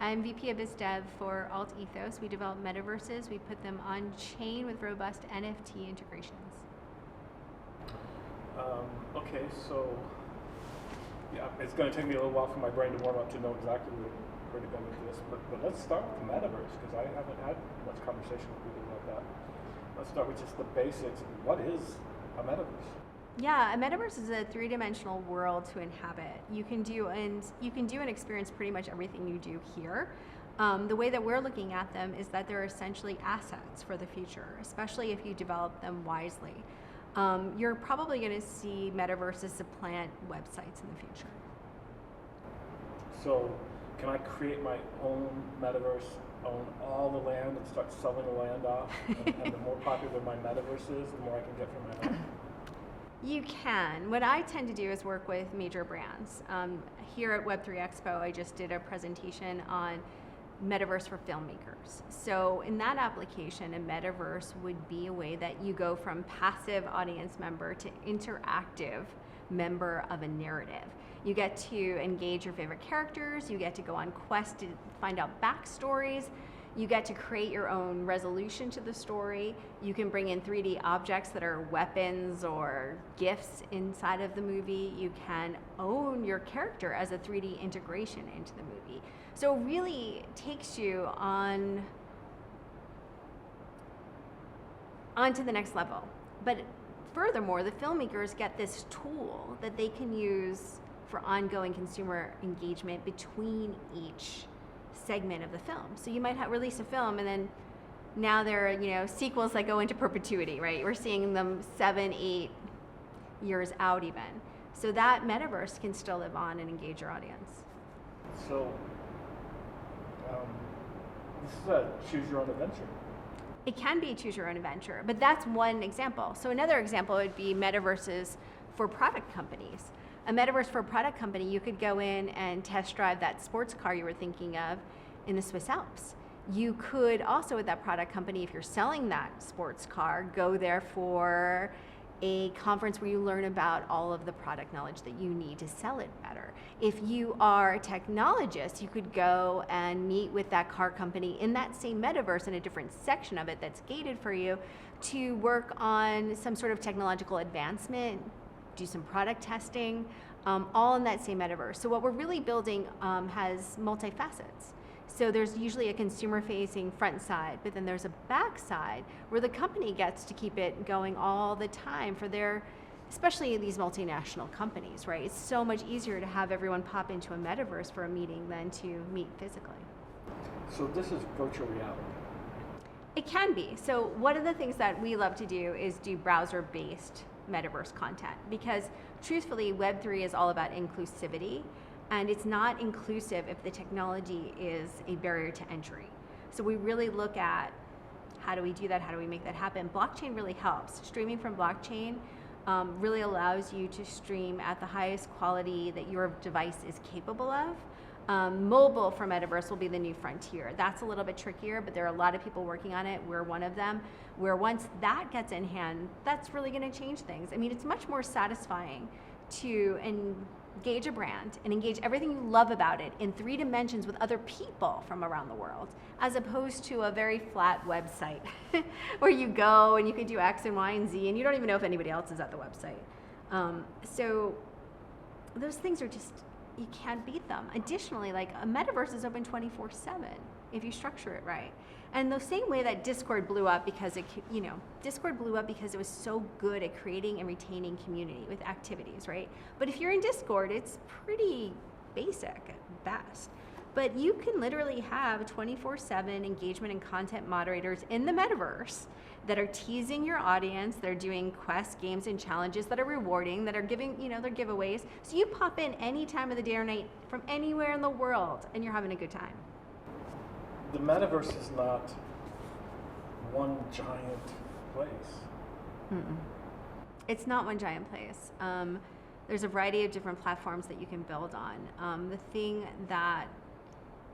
I'm VP of BizDev for Alt Ethos. We develop metaverses. We put them on chain with robust NFT integrations. Okay, so yeah, it's going to take me a little while for my brain to warm up to know exactly where to go with this. But let's start with the metaverse, because I haven't had much conversation with people about that. Let's start with just the basics. What is a metaverse? Yeah, a metaverse is a three-dimensional world to inhabit. You can do and experience pretty much everything you do here. The way that we're looking at them is that they're essentially assets for the future, especially if you develop them wisely. You're probably going to see metaverses supplant websites in the future. So, can I create my own metaverse, own all the land, and start selling the land off? and the more popular my metaverse is, the more I can get from my land? You can. What I tend to do is work with major brands. Here at Web3 Expo, I just did a presentation on Metaverse for filmmakers. So in that application, a metaverse would be a way that you go from passive audience member to interactive member of a narrative. You get to engage your favorite characters, you get to go on quests to find out backstories, you get to create your own resolution to the story. You can bring in 3D objects that are weapons or gifts inside of the movie. You can own your character as a 3D integration into the movie. So it really takes you onto the next level. But furthermore, the filmmakers get this tool that they can use for ongoing consumer engagement between each segment of the film. So you might release a film, and then now there are sequels that go into perpetuity, right? We're seeing them 7-8 years out even. So that metaverse can still live on and engage your audience. So this is a choose your own adventure. It can be choose your own adventure, but that's one example. So another example would be metaverses for product companies. A metaverse for a product company, you could go in and test drive that sports car you were thinking of in the Swiss Alps. You could also, with that product company, if you're selling that sports car, go there for a conference where you learn about all of the product knowledge that you need to sell it better. If you are a technologist, you could go and meet with that car company in that same metaverse in a different section of it that's gated for you to work on some sort of technological advancement, do some product testing, all in that same metaverse. So what we're really building has multi-facets. So there's usually a consumer-facing front side, but then there's a back side where the company gets to keep it going all the time for their, especially these multinational companies, right? It's so much easier to have everyone pop into a metaverse for a meeting than to meet physically. So this is virtual reality. It can be. So one of the things that we love to do is do browser-based metaverse content, because truthfully, Web3 is all about inclusivity, and it's not inclusive if the technology is a barrier to entry. So we really look at how do we do that, how do we make that happen. Blockchain really helps. Streaming from blockchain really allows you to stream at the highest quality that your device is capable of. Mobile for Metaverse will be the new frontier. That's a little bit trickier, but there are a lot of people working on it. We're one of them, where once that gets in hand, that's really gonna change things. I mean, it's much more satisfying to engage a brand and engage everything you love about it in 3 dimensions with other people from around the world, as opposed to a very flat website where you go and you can do X and Y and Z and you don't even know if anybody else is at the website. So those things are just, you can't beat them. Additionally, like a metaverse is open 24/7 if you structure it right. And the same way that Discord blew up because Discord blew up because it was so good at creating and retaining community with activities, right? But if you're in Discord, it's pretty basic at best. But you can literally have 24/7 engagement and content moderators in the metaverse that are teasing your audience. They're doing quests, games, and challenges that are rewarding, that are giving, their giveaways. So you pop in any time of the day or night from anywhere in the world and you're having a good time. The metaverse is not one giant place. Mm-mm. It's not one giant place. There's a variety of different platforms that you can build on.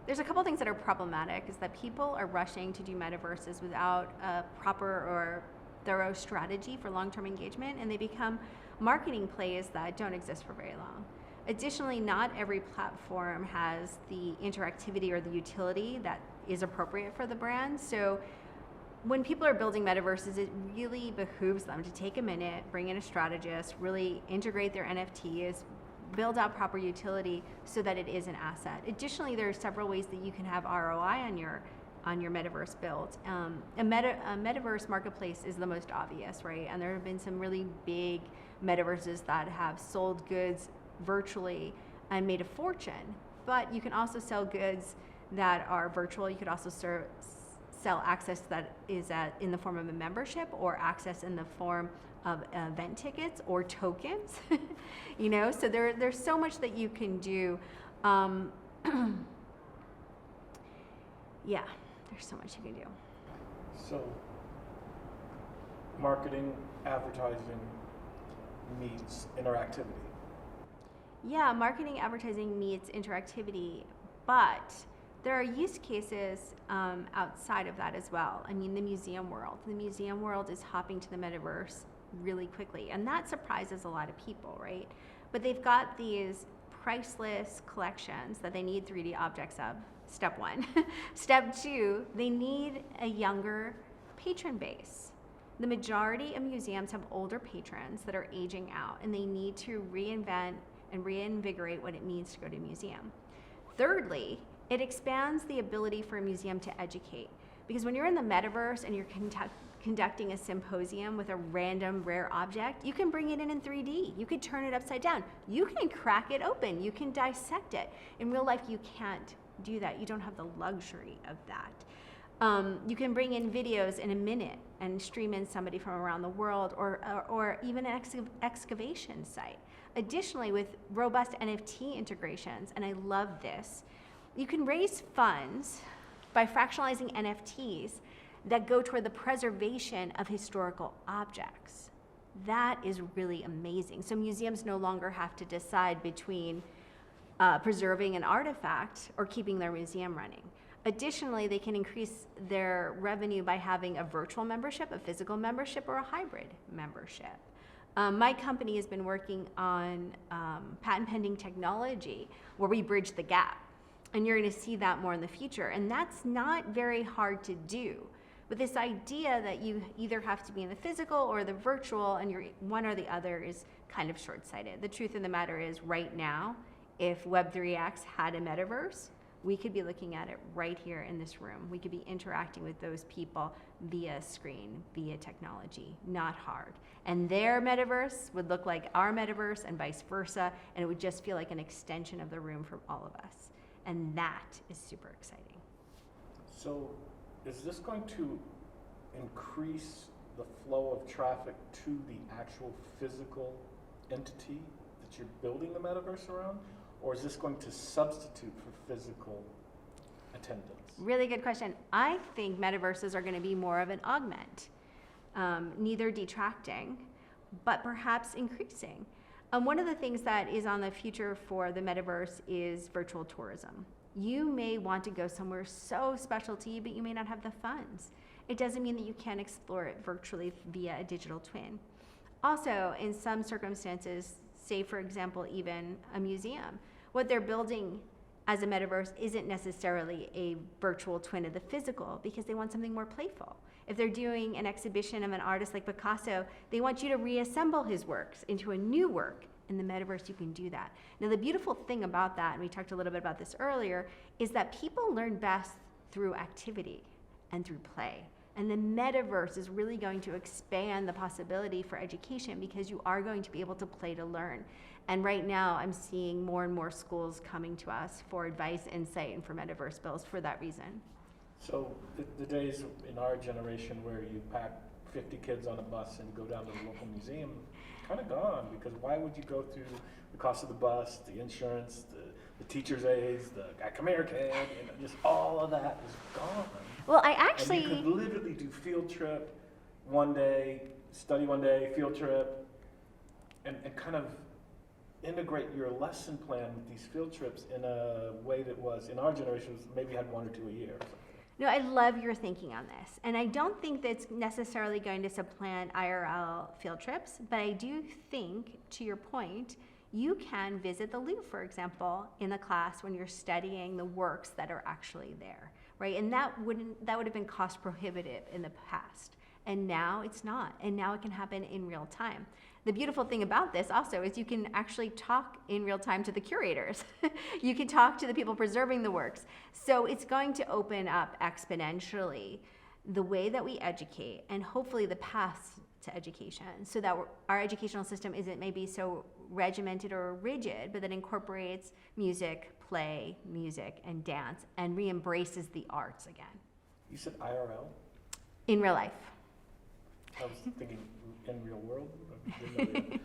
There's a couple things that are problematic is that people are rushing to do metaverses without a proper or thorough strategy for long-term engagement, and they become marketing plays that don't exist for very long. Additionally, not every platform has the interactivity or the utility that is appropriate for the brand. So when people are building metaverses, it really behooves them to take a minute, bring in a strategist, really integrate their NFTs, build out proper utility so that it is an asset. Additionally, there are several ways that you can have ROI on your metaverse build. A metaverse marketplace is the most obvious, right? And there have been some really big metaverses that have sold goods virtually and made a fortune. But you can also sell goods that are virtual. You could also sell access that is in the form of a membership, or access in the form of event tickets or tokens. You know, so there's so much that you can do. Yeah, there's so much you can do. So, marketing, advertising meets interactivity. Yeah, marketing, advertising meets interactivity, but there are use cases outside of that as well. I mean, the museum world. The museum world is hopping to the metaverse really quickly, and that surprises a lot of people, right? But they've got these priceless collections that they need 3D objects of, step one. Step two, they need a younger patron base. The majority of museums have older patrons that are aging out, and they need to reinvent and reinvigorate what it means to go to a museum. Thirdly, it expands the ability for a museum to educate. Because when you're in the metaverse and you're conducting a symposium with a random rare object, you can bring it in 3D. You could turn it upside down. You can crack it open. You can dissect it. In real life, you can't do that. You don't have the luxury of that. You can bring in videos in a minute and stream in somebody from around the world, or even an excavation site. Additionally, with robust NFT integrations, and I love this, you can raise funds by fractionalizing NFTs that go toward the preservation of historical objects. That is really amazing. So museums no longer have to decide between preserving an artifact or keeping their museum running. Additionally, they can increase their revenue by having a virtual membership, a physical membership, or a hybrid membership. My company has been working on patent pending technology where we bridge the gap. And you're going to see that more in the future. And that's not very hard to do. But this idea that you either have to be in the physical or the virtual, and you're one or the other, is kind of short-sighted. The truth of the matter is, right now, if Web3X had a metaverse, we could be looking at it right here in this room. We could be interacting with those people via screen, via technology, not hard. And their metaverse would look like our metaverse and vice versa, and it would just feel like an extension of the room for all of us. And that is super exciting. So, is this going to increase the flow of traffic to the actual physical entity that you're building the metaverse around? Or is this going to substitute for physical attendance? Really good question. I think metaverses are going to be more of an augment, neither detracting, but perhaps increasing. One of the things that is on the future for the metaverse is virtual tourism. You may want to go somewhere so special to you, but you may not have the funds. It doesn't mean that you can't explore it virtually via a digital twin. Also, in some circumstances, say for example, even a museum, what they're building as a metaverse isn't necessarily a virtual twin of the physical, because they want something more playful. If they're doing an exhibition of an artist like Picasso, they want you to reassemble his works into a new work. In the metaverse, you can do that. Now, the beautiful thing about that, and we talked a little bit about this earlier, is that people learn best through activity and through play. And the metaverse is really going to expand the possibility for education, because you are going to be able to play to learn. And right now, I'm seeing more and more schools coming to us for advice, insight, and for metaverse builds for that reason. So the days in our generation where you pack 50 kids on a bus and go down to the local museum, kind of gone, because why would you go through the cost of the bus, the insurance, the teacher's aides, the come here kid, just all of that is gone. Well, I actually... And you could literally do field trip one day, study one day, field trip, and kind of integrate your lesson plan with these field trips in a way that was, in our generation, maybe had 1 or 2 a year. No, I love your thinking on this. And I don't think that's necessarily going to supplant IRL field trips, but I do think, to your point, you can visit the Louvre, for example, in a class when you're studying the works that are actually there, right? And that would have been cost prohibitive in the past. And now it's not. And now it can happen in real time. The beautiful thing about this also is you can actually talk in real time to the curators. You can talk to the people preserving the works. So it's going to open up exponentially the way that we educate and hopefully the paths to education, so that our educational system isn't maybe so regimented or rigid, but that incorporates music, play, music, and dance, and re-embraces the arts again. You said IRL? In real life. I was thinking in real world. Didn't know that.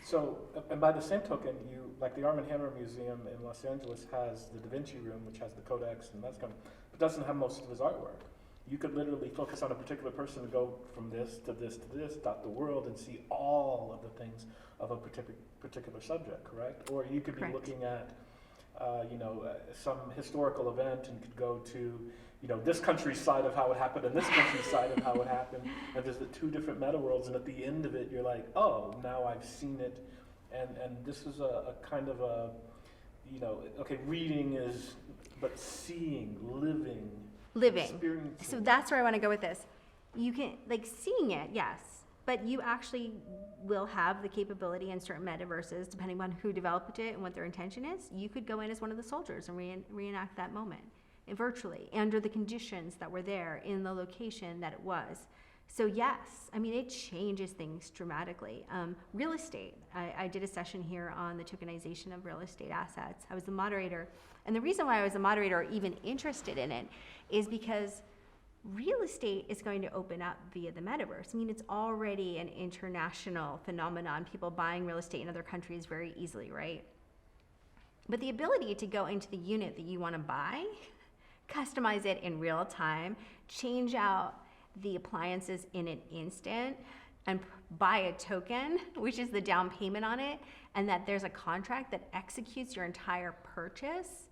So, and by the same token, you, like the Arm & Hammer Museum in Los Angeles has the Da Vinci Room, which has the codex and that's kind of, but doesn't have most of his artwork. You could literally focus on a particular person and go from this to this to this, dot the world, and see all of the things of a particular subject, correct? Or you could be looking at, some historical event and could go to, this country's side of how it happened and this country's side of how it happened, and there's the two different meta worlds, and at the end of it, you're like, oh, now I've seen it, and this is a kind of a, reading is, but seeing, living. So that's where I want to go with this. You can, seeing it, yes, but you actually will have the capability in certain metaverses, depending on who developed it and what their intention is. You could go in as one of the soldiers and reenact that moment virtually under the conditions that were there in the location that it was. So yes, it changes things dramatically. Real estate, I did a session here on the tokenization of real estate assets. I was the moderator. And the reason why I was a moderator or even interested in it is because real estate is going to open up via the metaverse. It's already an international phenomenon, people buying real estate in other countries very easily, right? But the ability to go into the unit that you want to buy, customize it in real time, change out the appliances in an instant, and buy a token, which is the down payment on it, and that there's a contract that executes your entire purchase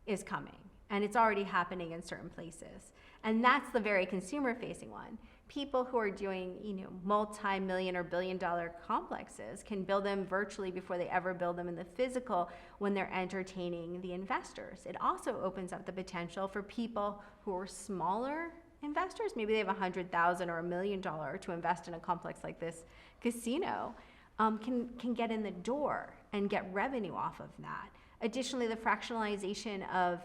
is coming. And it's already happening in certain places. And that's the very consumer-facing one. People who are doing, multi-million or billion-dollar complexes can build them virtually before they ever build them in the physical when they're entertaining the investors. It also opens up the potential for people who are smaller investors. Maybe they have $100,000 or $1 million to invest in a complex like this casino, can get in the door and get revenue off of that. Additionally, the fractionalization of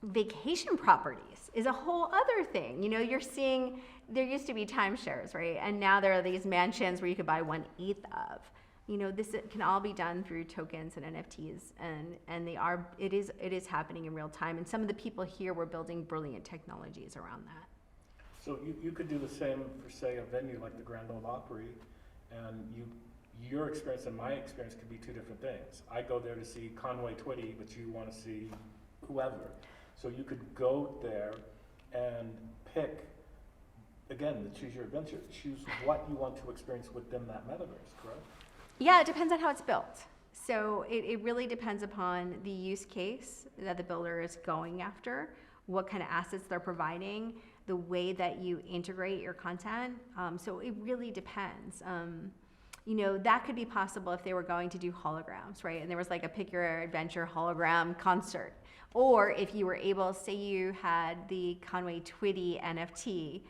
vacation properties is a whole other thing. You're seeing, there used to be timeshares, right? And now there are these mansions where you could buy 1/8 of. This can all be done through tokens and NFTs, and it is happening in real time. And some of the people here were building brilliant technologies around that. So you could do the same for, say, a venue like the Grand Ole Opry, and your experience and my experience could be two different things. I go there to see Conway Twitty, but you want to see whoever. So you could go there and pick, again, choose your adventure. Choose what you want to experience within that metaverse, correct? Yeah, it depends on how it's built. So it really depends upon the use case that the builder is going after, what kind of assets they're providing, the way that you integrate your content. So it really depends. That could be possible if they were going to do holograms, right? And there was like a pick your adventure hologram concert. Or if you were able, say you had the Conway Twitty NFT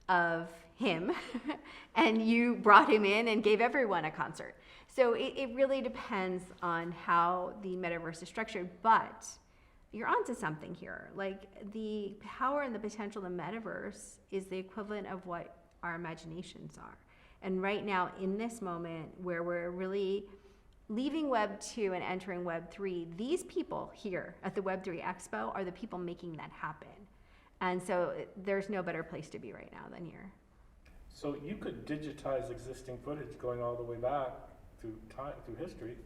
of him and you brought him in and gave everyone a concert. So it really depends on how the metaverse is structured, but you're onto something here. Like the power and the potential of the metaverse is the equivalent of what our imaginations are. And right now, in this moment where we're really leaving Web 2 and entering Web 3, these people here at the Web 3 Expo are the people making that happen. And so there's no better place to be right now than here. So you could digitize existing footage going all the way back through time, through history,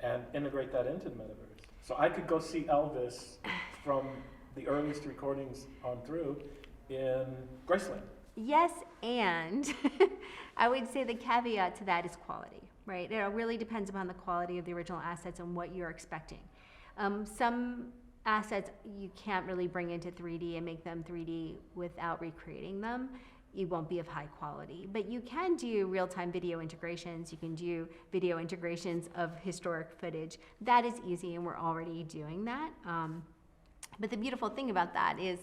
and integrate that into the metaverse. So I could go see Elvis from the earliest recordings on through in Graceland. Yes, and I would say the caveat to that is quality, right? It really depends upon the quality of the original assets and what you're expecting. Some assets you can't really bring into 3D and make them 3D without recreating them. it won't be of high quality. But you can do real-time video integrations. You can do video integrations of historic footage. That is easy, and we're already doing that. But the beautiful thing about that is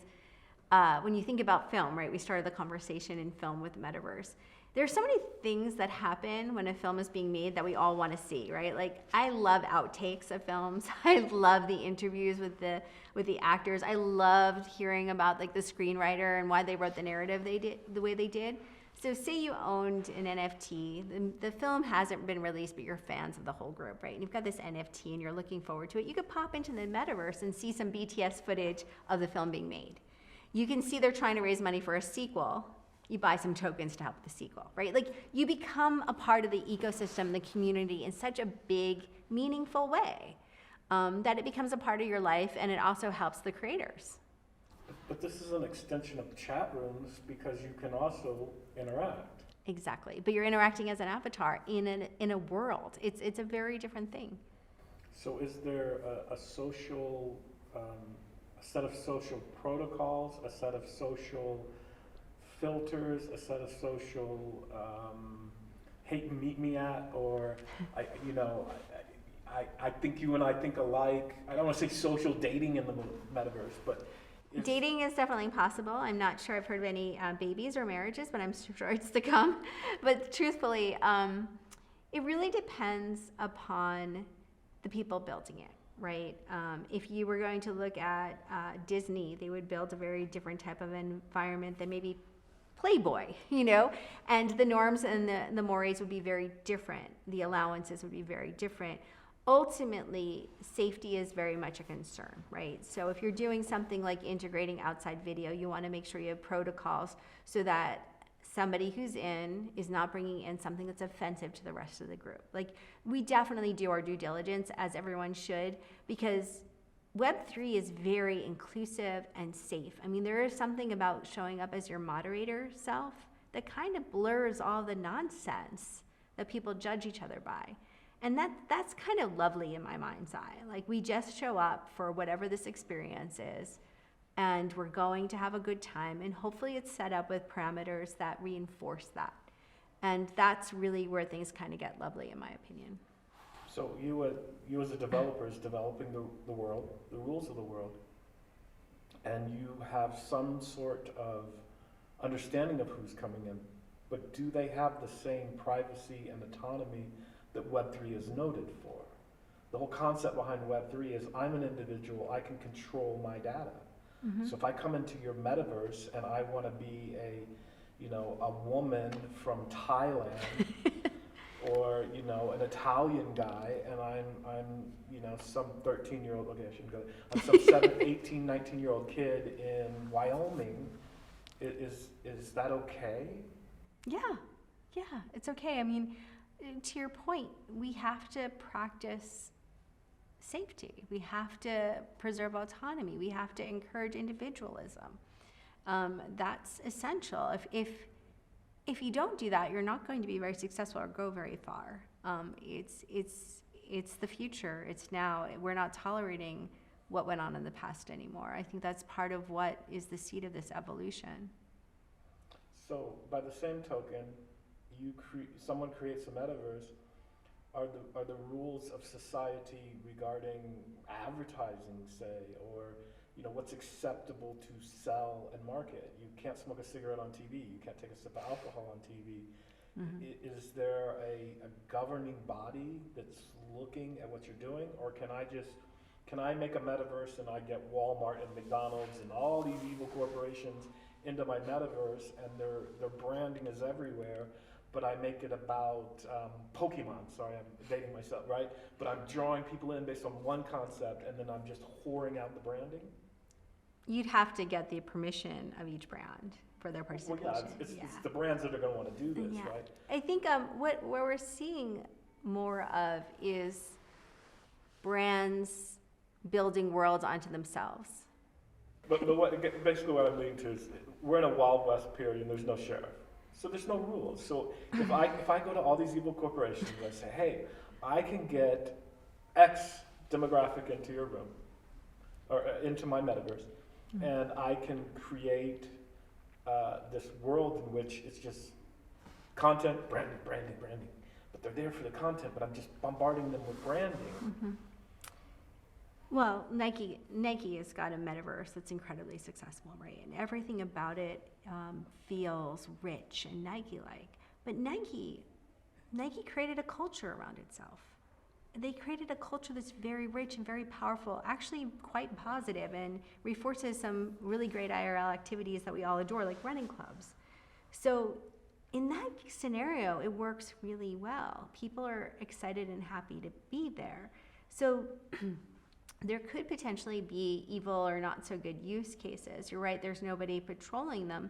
when you think about film, right? We started the conversation in film with Metaverse. There's so many things that happen when a film is being made that we all want to see, right? Like, I love outtakes of films. I love the interviews with the actors. I loved hearing about like the screenwriter and why they wrote the narrative they did the way they did. So say you owned an NFT, the film hasn't been released, but you're fans of the whole group, right? And you've got this NFT and you're looking forward to it. You could pop into the metaverse and see some BTS footage of the film being made. You can see they're trying to raise money for a sequel. You buy some tokens to help the sequel, right? Like, you become a part of the ecosystem, the community in such a big, meaningful way that it becomes a part of your life, and it also helps the creators. But this is an extension of chat rooms because you can also interact. Exactly, but you're interacting as an avatar in a world. It's a very different thing. So is there a social, a set of social protocols, a set of social filters, a set of social hate and meet me at, or I think you and I think alike. I don't want to say social dating in the metaverse, but dating is definitely possible. I'm not sure I've heard of any babies or marriages, but I'm sure it's to come. But truthfully, it really depends upon the people building it, right? If you were going to look at Disney, they would build a very different type of environment than maybe Playboy, and the norms and the mores would be very different. The allowances would be very different. Ultimately, safety is very much a concern, right? So if you're doing something like integrating outside video, you want to make sure you have protocols so that somebody who's in is not bringing in something that's offensive to the rest of the group. Like, we definitely do our due diligence, as everyone should, because Web3 is very inclusive and safe. I mean, there is something about showing up as your moderator self that kind of blurs all the nonsense that people judge each other by. And that's kind of lovely in my mind's eye. Like, we just show up for whatever this experience is, and we're going to have a good time, and hopefully it's set up with parameters that reinforce that. And that's really where things kind of get lovely, in my opinion. So you as a developer is developing the world, the rules of the world, and you have some sort of understanding of who's coming in, but do they have the same privacy and autonomy that Web3 is noted for? The whole concept behind Web3 is I'm an individual, I can control my data. Mm-hmm. So if I come into your metaverse and I want to be a woman from Thailand or an Italian guy, and I'm some 13-year-old, okay, I shouldn't go, I'm some 17, 18, 19-year-old kid in Wyoming, is that okay? Yeah, it's okay. I mean, to your point, we have to practice safety. We have to preserve autonomy. We have to encourage individualism. That's essential. If you don't do that, you're not going to be very successful or go very far. It's the future. It's now. We're not tolerating what went on in the past anymore. I think that's part of what is the seed of this evolution. So, by the same token, someone creates a metaverse. Are the rules of society regarding advertising, say, or what's acceptable to sell and market? You can't smoke a cigarette on TV. You can't take a sip of alcohol on TV. Mm-hmm. Is there a governing body that's looking at what you're doing, or can I make a metaverse and I get Walmart and McDonald's and all these evil corporations into my metaverse, and their branding is everywhere, but I make it about Pokemon. Sorry, I'm dating myself, right? But I'm drawing people in based on one concept, and then I'm just whoring out the branding? You'd have to get the permission of each brand for their participation. Well, it's the brands that are going to want to do this, right? I think what we're seeing more of is brands building worlds onto themselves. But basically what I'm leading to is we're in a Wild West period and there's no sheriff. So there's no rules. So if I go to all these evil corporations and I say, hey, I can get X demographic into your room or into my metaverse, mm-hmm. and I can create this world in which it's just content, branding, branding, branding. But they're there for the content, but I'm just bombarding them with branding. Mm-hmm. Well, Nike has got a metaverse that's incredibly successful, right? And everything about it feels rich and Nike-like. But Nike created a culture around itself. They created a culture that's very rich and very powerful, actually quite positive, and reinforces some really great IRL activities that we all adore, like running clubs. So in that scenario, it works really well. People are excited and happy to be there. So there could potentially be evil or not so good use cases. You're right, there's nobody patrolling them.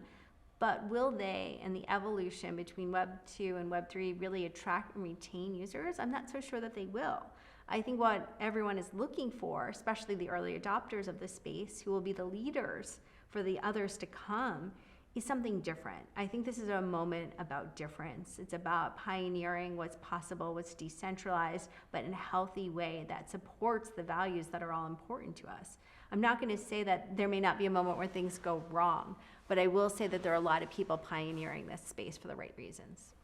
But will they, and the evolution between Web 2 and Web 3, really attract and retain users? I'm not so sure that they will. I think what everyone is looking for, especially the early adopters of the space, who will be the leaders for the others to come, is something different. I think this is a moment about difference. It's about pioneering what's possible, what's decentralized, but in a healthy way that supports the values that are all important to us. I'm not going to say that there may not be a moment where things go wrong, but I will say that there are a lot of people pioneering this space for the right reasons.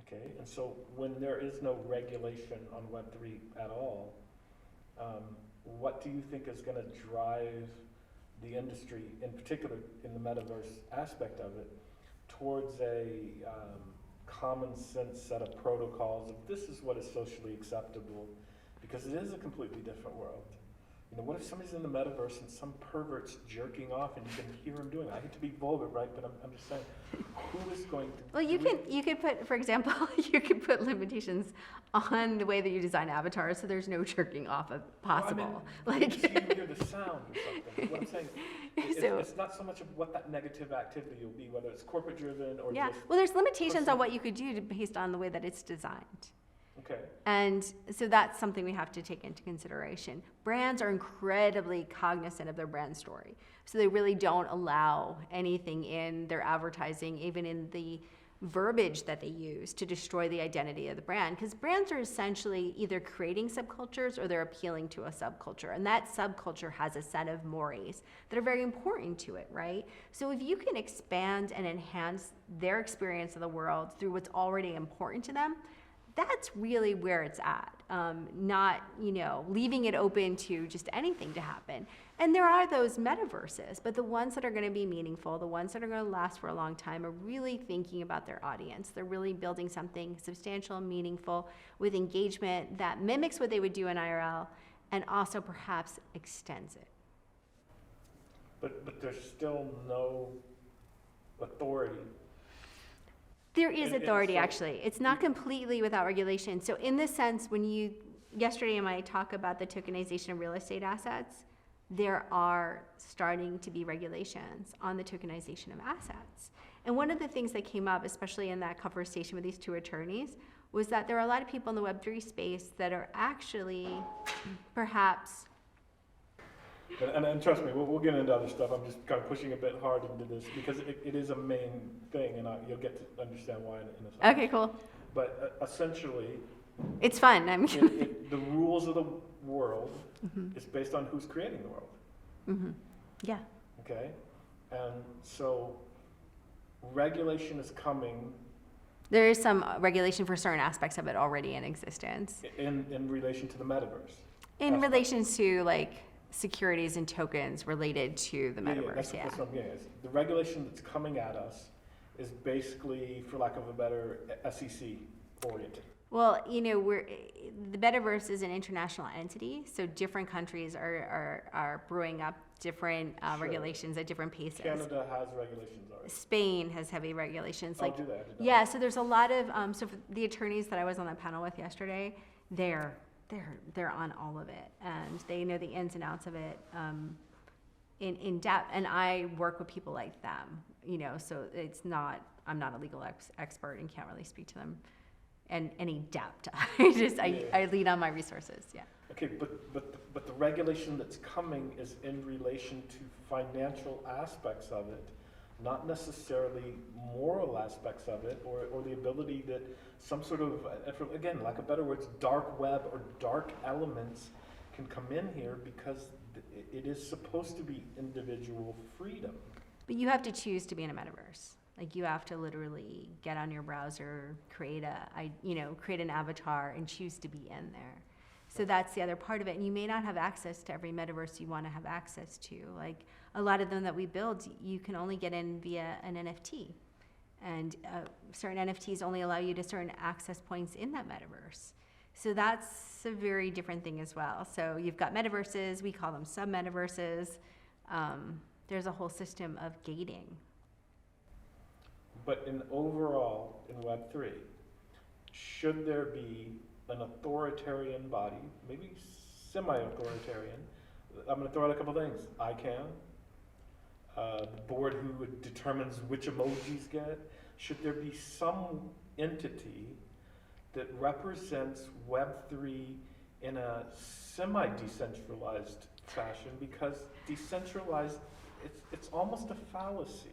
Okay, and so when there is no regulation on Web3 at all, what do you think is going to drive the industry, in particular in the metaverse aspect of it, towards a common sense set of protocols of this is what is socially acceptable? Because it is a completely different world. You know, what if somebody's in the metaverse and some pervert's jerking off and you can hear him doing it? I hate to be vulgar, right? But I'm just saying, who is going to... Well, you could put, for example, you could put limitations on the way that you design avatars so there's no jerking off possible. Well, I mean, you hear the sound or something. What I'm saying, it's not so much of what that negative activity will be, whether it's corporate driven or yeah. just... Well, there's limitations on what you could do based on the way that it's designed. Okay. And so that's something we have to take into consideration. Brands are incredibly cognizant of their brand story. So they really don't allow anything in their advertising, even in the verbiage that they use, to destroy the identity of the brand. Because brands are essentially either creating subcultures or they're appealing to a subculture. And that subculture has a set of mores that are very important to it, right? So if you can expand and enhance their experience of the world through what's already important to them, that's really where it's at, not, leaving it open to just anything to happen. And there are those metaverses, but the ones that are going to be meaningful, the ones that are going to last for a long time, are really thinking about their audience. They're really building something substantial and meaningful with engagement that mimics what they would do in IRL and also perhaps extends it. But there's still no authority. There is authority, actually. It's not completely without regulation. So in this sense, yesterday in my talk about the tokenization of real estate assets, there are starting to be regulations on the tokenization of assets. And one of the things that came up, especially in that conversation with these two attorneys, was that there are a lot of people in the Web3 space that are actually perhaps... And trust me, we'll get into other stuff. I'm just kind of pushing a bit hard into this because it is a main thing, and you'll get to understand why in a second. Okay, cool. But essentially, it's fun. The rules of the world is based on who's creating the world. Mm-hmm. Yeah. Okay, and so regulation is coming. There is some regulation for certain aspects of it already in existence. In relation to the metaverse. In relation to securities and tokens related to the metaverse, That's what I'm getting at. The regulation that's coming at us is basically, for lack of a better, SEC oriented. Well, the metaverse is an international entity, so different countries are brewing up different regulations at different paces. Canada has regulations already. Spain has heavy regulations. Do that. Yeah, so there's a lot of so for the attorneys that I was on that panel with yesterday, they're on all of it, and they know the ins and outs of it in depth. And I work with people like them, so I'm not a legal expert and can't really speak to them in any depth. I lean on my resources. Yeah. Okay, but the regulation that's coming is in relation to financial aspects of it, not necessarily moral aspects of it, or the ability that some sort of, again, lack of better words, dark web or dark elements can come in here because it is supposed to be individual freedom. But you have to choose to be in a metaverse. Like you have to literally get on your browser, create an avatar and choose to be in there. So that's the other part of it. And you may not have access to every metaverse you want to have access to. Like a lot of them that we build, you can only get in via an NFT. And certain NFTs only allow you to certain access points in that metaverse. So that's a very different thing as well. So you've got metaverses, we call them sub-metaverses. There's a whole system of gating. But overall, in Web3, should there be an authoritarian body, maybe semi-authoritarian? I'm going to throw out a couple things. ICANN, the board who determines which emojis get. Should there be some entity that represents Web3 in a semi-decentralized fashion? Because decentralized, it's almost a fallacy.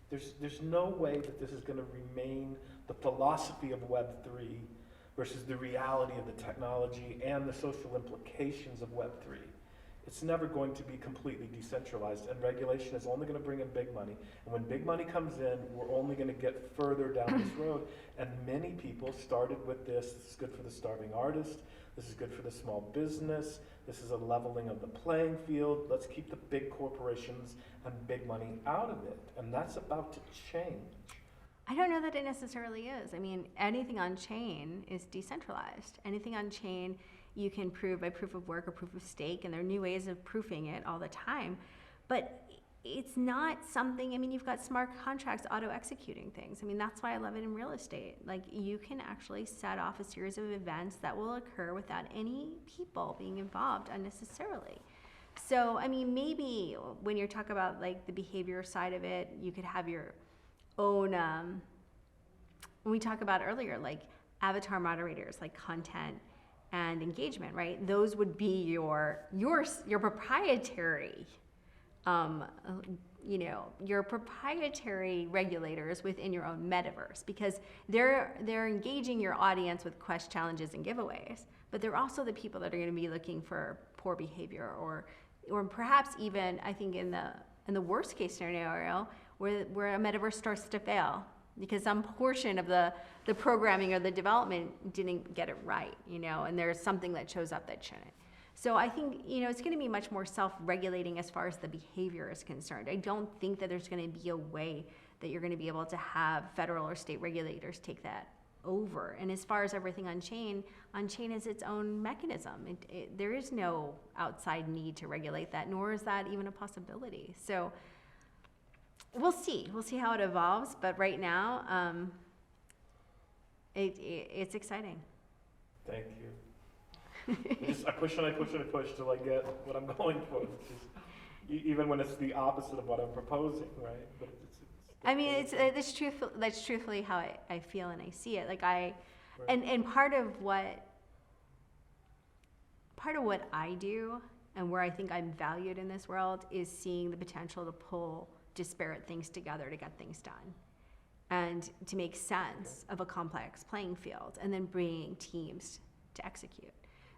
There's no way that this is going to remain the philosophy of Web3 versus the reality of the technology and the social implications of Web3. It's never going to be completely decentralized, and regulation is only going to bring in big money. And when big money comes in, we're only going to get further down this road. And many people started with this. This is good for the starving artist. This is good for the small business. This is a leveling of the playing field. Let's keep the big corporations and big money out of it. And that's about to change. I don't know that it necessarily is. I mean, anything on chain is decentralized. Anything on chain you can prove by proof of work or proof of stake, and there are new ways of proofing it all the time. But it's not something, I mean, you've got smart contracts auto-executing things. I mean, that's why I love it in real estate. Like, you can actually set off a series of events that will occur without any people being involved unnecessarily. So, I mean, maybe when you're talking about like the behavior side of it, you could have your own, when we talked about earlier, like avatar moderators, like content and engagement, right? Those would be your proprietary, your proprietary regulators within your own metaverse, because they're engaging your audience with quest challenges and giveaways, but they're also the people that are going to be looking for poor behavior, or perhaps even, I think in the worst case scenario, where a metaverse starts to fail because some portion of the programming or the development didn't get it right, and there's something that shows up that shouldn't. So I think, it's going to be much more self-regulating as far as the behavior is concerned. I don't think that there's going to be a way that you're going to be able to have federal or state regulators take that over. And as far as everything on chain is its own mechanism. There is no outside need to regulate that, nor is that even a possibility. So we'll see how it evolves, but right now, it's exciting. Thank you. I push and I push and I push till I get what I'm going for, which is even when it's the opposite of what I'm proposing, right? But that's truthfully how I feel and I see it. Like and part of what I do and where I think I'm valued in this world is seeing the potential to pull disparate things together to get things done and to make sense of a complex playing field, and then bringing teams to execute.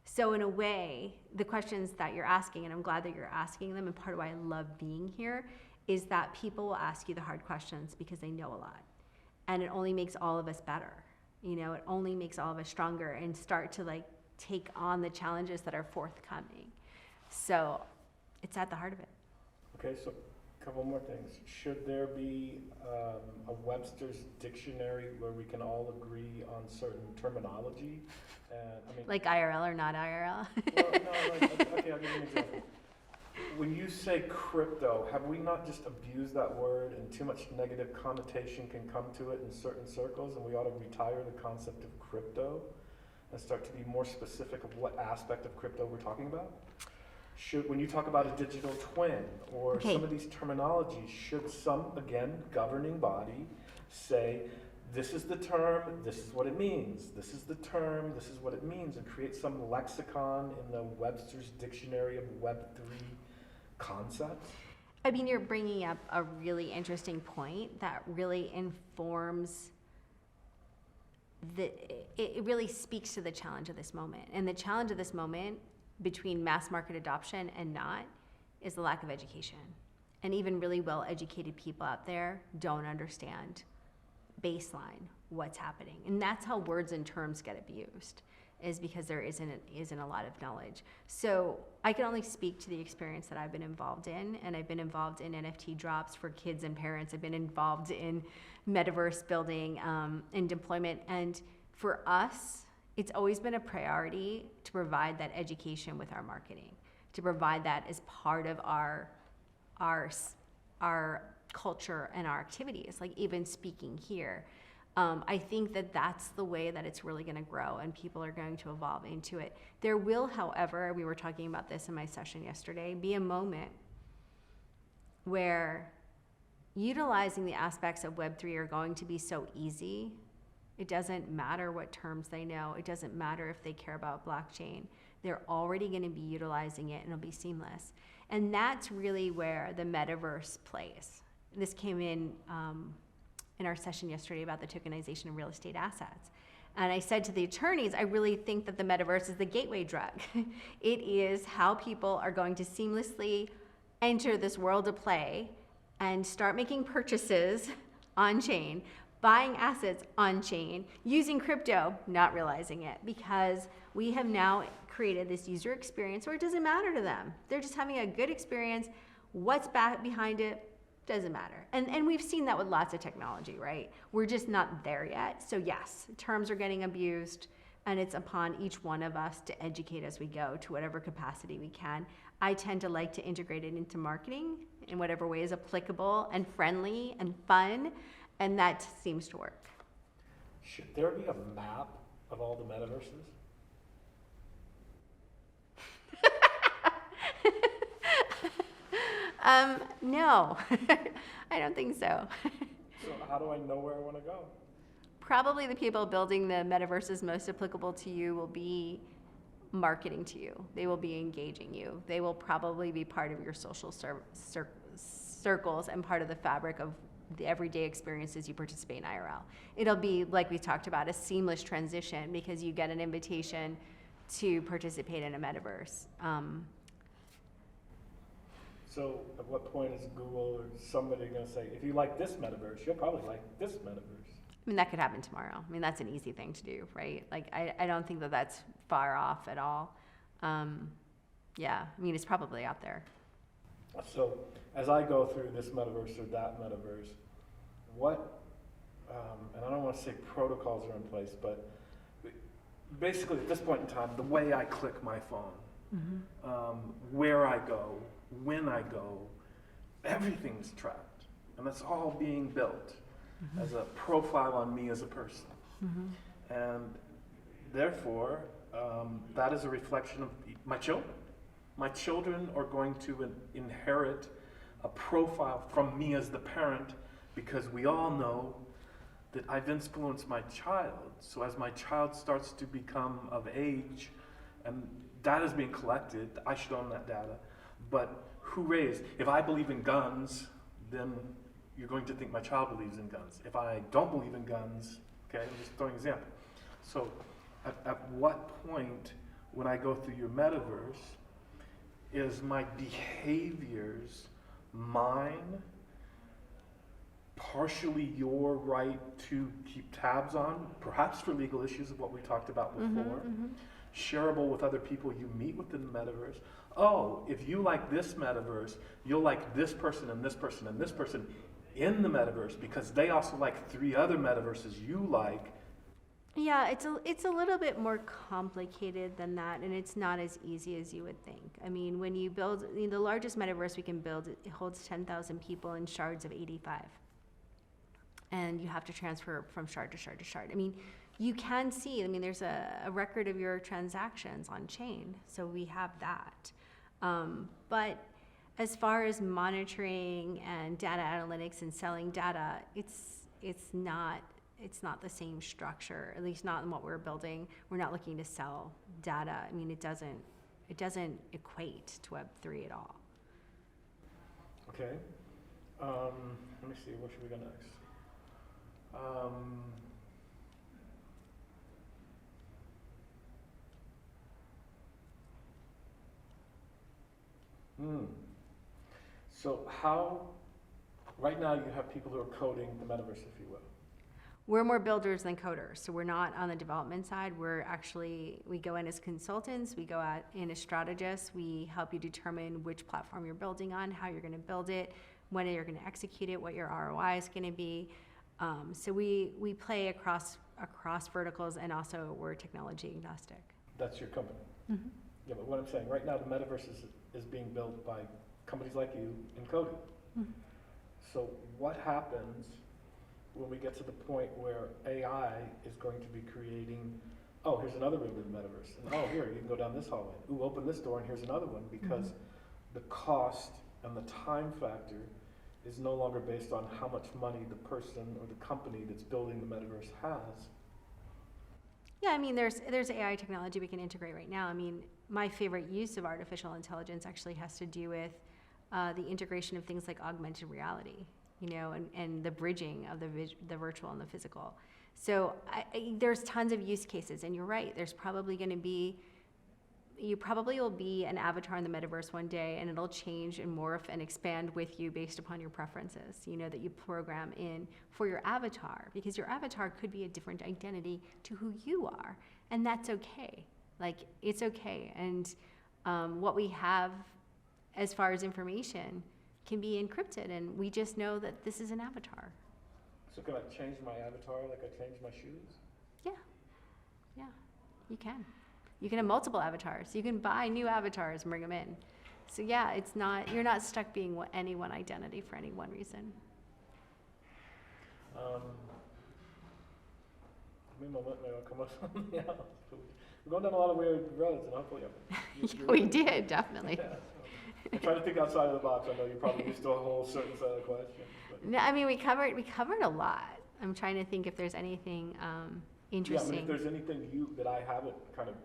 So in a way, the questions that you're asking, and I'm glad that you're asking them, and part of why I love being here, is that people will ask you the hard questions because they know a lot. And it only makes all of us better. It only makes all of us stronger and start to take on the challenges that are forthcoming. So it's at the heart of it. Okay, so a couple more things. Should there be a Webster's dictionary where we can all agree on certain terminology? Like IRL or not IRL? Well, no, okay, I'll give you an example. When you say crypto, have we not just abused that word, and too much negative connotation can come to it in certain circles, and we ought to retire the concept of crypto and start to be more specific of what aspect of crypto we're talking about? When you talk about a digital twin or some of these terminologies, should some, again, governing body say, this is the term, this is what it means, this is the term, this is what it means, and create some lexicon in the Webster's Dictionary of Web3 concepts? I mean, you're bringing up a really interesting point that really informs it really speaks to the challenge of this moment. And the challenge of this moment between mass market adoption and not is the lack of education. and even really well-educated people out there don't understand baseline what's happening. And that's how words and terms get abused, is because there isn't a lot of knowledge. So I can only speak to the experience that I've been involved in, and I've been involved in NFT drops for kids and parents. I've been involved in metaverse building and deployment. And for us, it's always been a priority to provide that education with our marketing, to provide that as part of our culture and our activities, like even speaking here. I think that that's the way that it's really going to grow, and people are going to evolve into it. There will, however, we were talking about this in my session yesterday, be a moment where utilizing the aspects of Web3 are going to be so easy. It doesn't matter what terms they know. It doesn't matter if they care about blockchain. They're already going to be utilizing it, and it'll be seamless. And that's really where the metaverse plays. This came in our session yesterday about the tokenization of real estate assets. And I said to the attorneys, I really think that the metaverse is the gateway drug. It is how people are going to seamlessly enter this world of play and start making purchases on chain, buying assets on chain, using crypto, not realizing it, because we have now created this user experience where it doesn't matter to them. They're just having a good experience. What's back behind it doesn't matter. And we've seen that with lots of technology, right? We're just not there yet. So yes, terms are getting abused, and it's upon each one of us to educate as we go to whatever capacity we can. I tend to like to integrate it into marketing in whatever way is applicable and friendly and fun, and that seems to work. Should there be a map of all the metaverses? No, I don't think so. So how do I know where I want to go? Probably the people building the metaverses most applicable to you will be marketing to you. They will be engaging you. They will probably be part of your social circles and part of the fabric of the everyday experiences you participate in IRL. It'll be, like we talked about, a seamless transition because you get an invitation to participate in a metaverse. So at what point is Google or somebody going to say, if you like this metaverse, you'll probably like this metaverse? I mean, that could happen tomorrow. I mean, that's an easy thing to do, right? Like, I don't think that that's far off at all. Yeah, I mean, it's probably out there. So as I go through this metaverse or that metaverse, what, and I don't want to say protocols are in place, but basically at this point in time, the way I click my phone, where I go, when I go, everything's tracked. And that's all being built as a profile on me as a person. And therefore, that is a reflection of my children. My children are going to inherit a profile from me as the parent, because we all know that I've influenced my child. So as my child starts to become of age, and data is being collected, I should own that data. But who raised? If I believe in guns, then you're going to think my child believes in guns. If I don't believe in guns, okay, I'm just throwing an example. So at what point, when I go through your metaverse, is my behaviors mine, partially your right to keep tabs on, perhaps for legal issues of what we talked about before, shareable with other people you meet within the metaverse? Oh, if you like this metaverse, you'll like this person and this person and this person in the metaverse because they also like 3 other metaverses you like. Yeah, it's a little bit more complicated than that, and it's not as easy as you would think. I mean, when you build, the largest metaverse we can build, it holds 10,000 people in shards of 85. And you have to transfer from shard to shard to shard. I mean, you can see, there's a record of your transactions on chain, so we have that. But as far as monitoring and data analytics and selling data, it's not the same structure, at least not in what we're building. We're not looking to sell data. I mean, it doesn't equate to Web3 at all. Okay. Let me see, where should we go next? So right now you have people who are coding the metaverse, if you will. We're more builders than coders, so we're not on the development side. We go in as consultants, we go out in as strategists, we help you determine which platform you're building on, how you're gonna build it, when you're gonna execute it, what your ROI is gonna be. So we play across verticals, and also we're technology agnostic. That's your company. Mm-hmm. Yeah, but what I'm saying, right now the metaverse is being built by companies like you in coding. Mm-hmm. So what happens when we get to the point where AI is going to be creating, oh, here's another room in the metaverse, and oh, here, you can go down this hallway. Ooh, open this door, and here's another one, because the cost and the time factor is no longer based on how much money the person or the company that's building the metaverse has. Yeah, I mean, there's AI technology we can integrate right now. I mean, my favorite use of artificial intelligence actually has to do with the integration of things like augmented reality, you know, and the bridging of the virtual and the physical. So there's tons of use cases, and you're right. There's probably going to be, you probably will be an avatar in the metaverse one day, and it'll change and morph and expand with you based upon your preferences, you know, that you program in for your avatar, because your avatar could be a different identity to who you are, and that's okay. Like, it's okay. And what we have as far as information can be encrypted, and we just know that this is an avatar. So can I change my avatar like I change my shoes? Yeah, you can. You can have multiple avatars. You can buy new avatars and bring them in. So yeah, you're not stuck being any one identity for any one reason. Maybe I'll come up with something else. We're going down a lot of weird roads, and hopefully We did, definitely. Yeah, so I'm trying to think outside of the box. I know you're probably used to a whole certain set of questions. But. No, I mean, we covered a lot. I'm trying to think if there's anything interesting. Yeah, I mean, if there's anything that I haven't kind of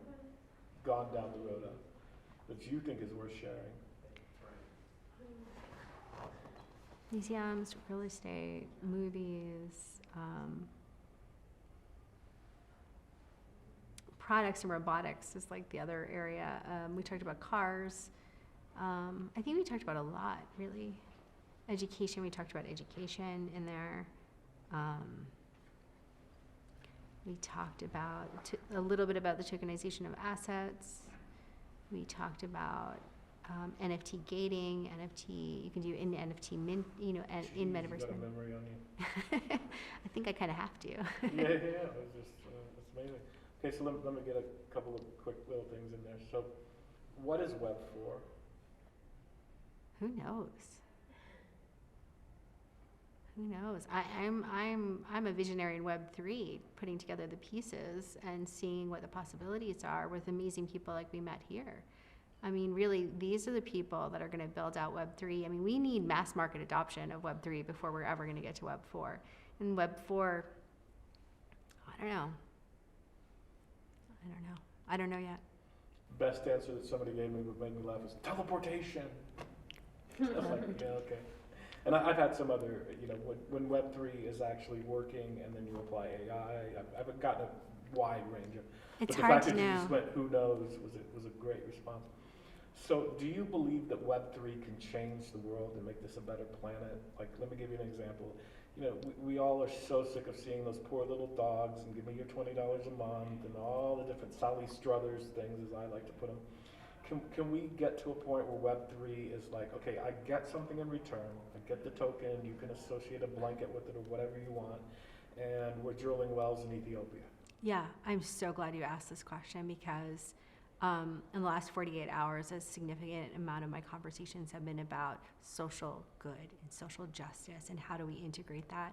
gone down the road of that you think is worth sharing. Museums, real estate, movies, products and robotics is like the other area. We talked about cars. I think we talked about a lot, really. Education, we talked about education in there. We talked about a little bit about the tokenization of assets. We talked about NFT gating, NFT, you can do in NFT mint, you know, and in Metaverse. You got a memory on you. I think I kind of have to. yeah, it's just, it's amazing. Okay, so let me get a couple of quick little things in there. So, what is Web 4? Who knows? Who knows? I'm a visionary in Web 3, putting together the pieces and seeing what the possibilities are with amazing people like we met here. I mean, really, these are the people that are going to build out Web 3. I mean, we need mass market adoption of Web 3 before we're ever going to get to Web 4. And Web 4, I don't know. I don't know yet. Best answer that somebody gave me would make me laugh is teleportation. I was like, yeah, okay. And I've had some other, you know, when Web3 is actually working and then you apply AI, I've gotten a wide range of. It's but the hard fact to that you know. just went, who knows, was a great response. So do you believe that Web3 can change the world and make this a better planet? Like, let me give you an example. You know, we all are so sick of seeing those poor little dogs and give me your $20 a month and all the different Sally Struthers things, as I like to put them. Can we get to a point where Web3 is like, okay, I get something in return, I get the token, you can associate a blanket with it or whatever you want, and we're drilling wells in Ethiopia? Yeah, I'm so glad you asked this question, because in the last 48 hours, a significant amount of my conversations have been about social good and social justice, and how do we integrate that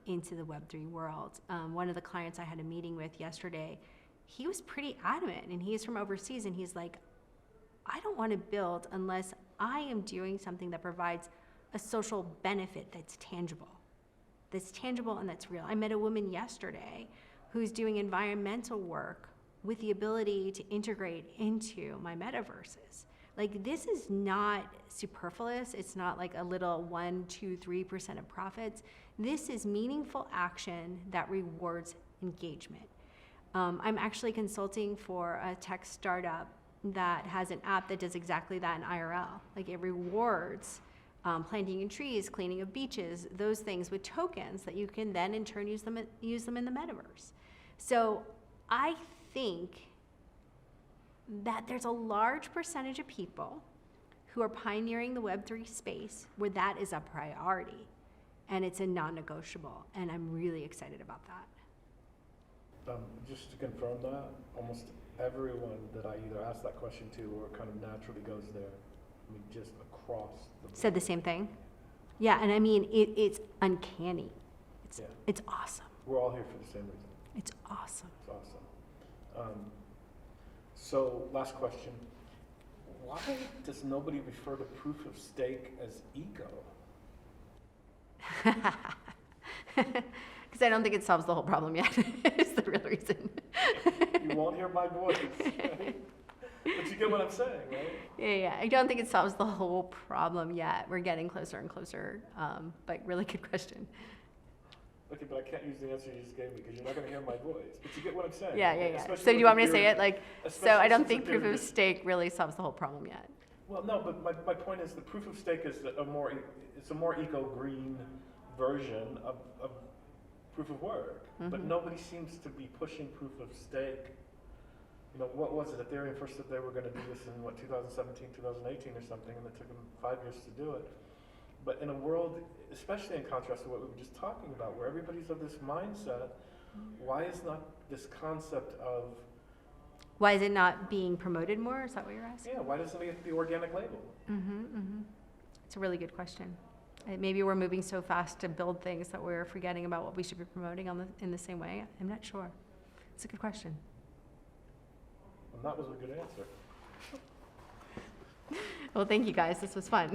into the Web3 world. One of the clients I had a meeting with yesterday, he was pretty adamant, and he's from overseas, and he's like, I don't want to build unless I am doing something that provides a social benefit that's tangible and that's real. I met a woman yesterday who's doing environmental work with the ability to integrate into my metaverses. Like, this is not superfluous. It's not like a little 1%, 2%, 3% of profits. This is meaningful action that rewards engagement. I'm actually consulting for a tech startup that has an app that does exactly that in IRL. Like, it rewards planting of trees, cleaning of beaches, those things with tokens that you can then in turn use them in the metaverse. So I think that there's a large percentage of people who are pioneering the Web3 space where that is a priority and it's a non-negotiable, and I'm really excited about that. Just to confirm that, almost everyone that I either ask that question to or kind of naturally goes there, I mean, just across the board. Said the same thing? Yeah, and I mean, it's uncanny. It's awesome. We're all here for the same reason. It's awesome. It's awesome. So, last question. Why does nobody refer to proof of stake as ego? Because I don't think it solves the whole problem yet. It's the real reason. You won't hear my voice, right? But you get what I'm saying, right? Yeah. I don't think it solves the whole problem yet. We're getting closer and closer, but really good question. Okay, but I can't use the answer you just gave me because you're not going to hear my voice. But you get what I'm saying. Yeah. Especially So do you want me to with say it? So I don't think proof of Ethereum- stake really solves the whole problem yet. Well, no, but my point is the proof of stake is a more eco-green version of proof of work. But nobody seems to be pushing proof of stake. You know, what was it? Ethereum first said they were going to do this in 2017, 2018 or something, and it took them 5 years to do it. But in a world, especially in contrast to what we were just talking about, where everybody's of this mindset, why is not this concept of... Why is it not being promoted more? Is that what you're asking? Yeah, why doesn't it get the organic label? It's a really good question. Maybe we're moving so fast to build things that we're forgetting about what we should be promoting in the same way. I'm not sure. It's a good question. And that was a good answer. Well, thank you guys. This was fun.